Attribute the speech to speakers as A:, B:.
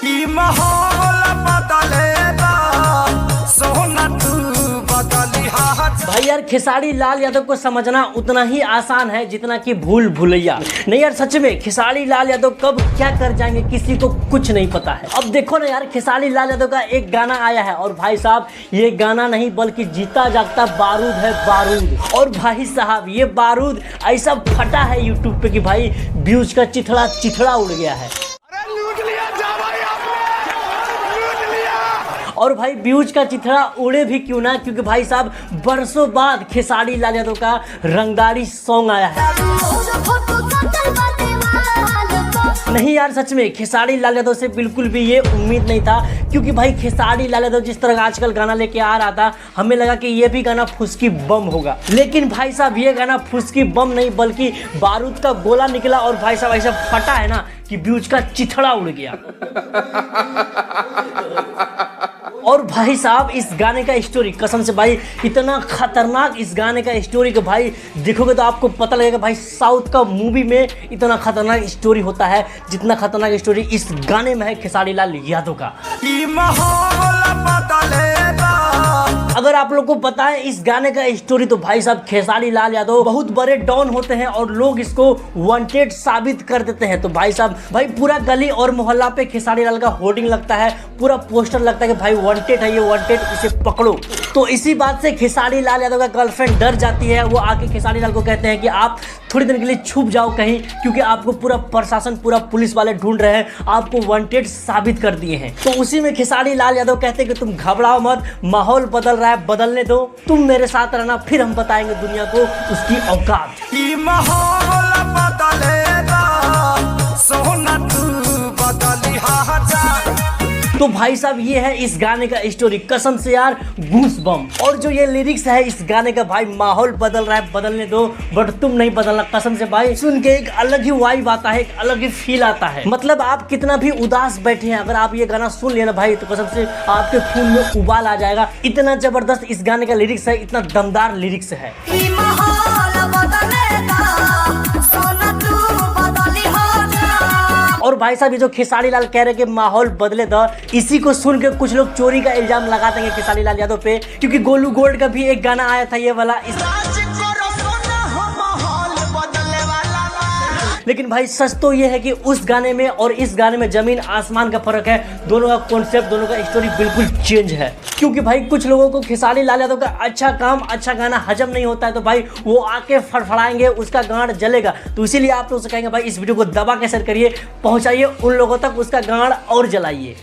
A: ई माहौल बदलेगा सोना तू बदली हाथ।
B: भाई यार खेसारी लाल यादव को समझना उतना ही आसान है जितना कि भूल भुलैया। नहीं यार सच में खेसारी लाल यादव कब क्या कर जाएंगे किसी को कुछ नहीं पता है। अब देखो ना यार खेसारी लाल यादव का एक गाना आया है और भाई साहब ये गाना नहीं बल्कि जीता जागता बारूद है बारूद। और भाई साहब ये बारूद ऐसा फटा है यूट्यूब पे कि भाई व्यूज का चिथड़ा चिथड़ा उड़ गया है। और भाई व्यूज का चिथड़ा उड़े भी क्यों ना, क्योंकि भाई साहब बरसों बाद खेसारी लाल यादव का रंगदारी सॉन्ग आया है। नहीं यार सच में खेसारी लाल यादव से बिल्कुल भी ये उम्मीद नहीं था, क्योंकि भाई खेसारी लाल यादव जिस तरह का आजकल गाना लेके आ रहा था हमें लगा कि ये भी गाना फुसकी बम होगा। लेकिन भाई साहब ये गाना फुसकी बम नहीं बल्कि बारूद का गोला निकला और भाई साहब ऐसा फटा है ना कि व्यूज का चिथड़ा उड़ गया। और भाई साहब इस गाने का स्टोरी कसम से भाई इतना खतरनाक इस गाने का स्टोरी कि भाई देखोगे तो आपको पता लगेगा भाई साउथ का मूवी में इतना खतरनाक स्टोरी होता है जितना खतरनाक स्टोरी इस गाने में है खेसारी लाल यादव का।
A: ई माहौल बदलेगा।
B: अगर आप लोग को पता है इस गाने का स्टोरी तो भाई साहब खेसारी लाल यादव बहुत बड़े डॉन होते हैं और लोग इसको वांटेड साबित कर देते हैं। तो भाई साहब भाई पूरा गली और मोहल्ला पे खेसारी लाल का होर्डिंग लगता है, पूरा पोस्टर लगता है कि भाई वांटेड है ये वांटेड, इसे पकड़ो। तो इसी बात से खेसारी लाल यादव का गर्लफ्रेंड डर जाती है। वो आके खेसारी लाल को कहते हैं कि आप थोड़ी देर के लिए छुप जाओ कहीं, क्योंकि आपको पूरा प्रशासन पूरा पुलिस वाले ढूंढ रहे हैं, आपको वांटेड साबित कर दिए हैं। तो उसी में खेसारी लाल यादव कहते हैं कि तुम घबराओ मत, माहौल बदल रहा है बदलने दो, तुम मेरे साथ रहना फिर हम बताएंगे दुनिया को उसकी औकात।
A: ई माहौल बदलेगा सोना तू बदली हाथ।
B: तो भाई साहब ये है इस गाने का स्टोरी, कसम से यार गूस बम। और जो ये लिरिक्स है इस गाने का भाई माहौल बदल रहा है बदलने दो बट तुम नहीं बदलना, कसम से भाई सुन के एक अलग ही वाइब आता है, एक अलग ही फील आता है। मतलब आप कितना भी उदास बैठे हैं अगर आप ये गाना सुन लिया ना भाई तो कसम से आपके खून में उबाल आ जाएगा। इतना जबरदस्त इस गाने का लिरिक्स है, इतना दमदार लिरिक्स है।
C: ई माहौल बदलेगा सोना तू बदली हाथ।
B: और भाई साहब ये जो खेसारी लाल कह रहे कि माहौल बदले दो, इसी को सुन के कुछ लोग चोरी का इल्जाम लगा देंगे खेसारी लाल यादव पे, क्योंकि गोलू गोल्ड का भी एक गाना आया था ये वाला लेकिन भाई सच तो ये है कि उस गाने में और इस गाने में जमीन आसमान का फर्क है। दोनों का कॉन्सेप्ट दोनों का स्टोरी बिल्कुल चेंज है, क्योंकि भाई कुछ लोगों को खेसारी लाल यादव का अच्छा काम अच्छा गाना हजम नहीं होता है तो भाई वो आके फड़फड़ाएंगे, उसका गांड जलेगा। तो इसीलिए आप लोग से कहेंगे भाई इस वीडियो को दबा के शेयर करिए, पहुंचाइए उन लोगों तक उसका गांड और जलाइए।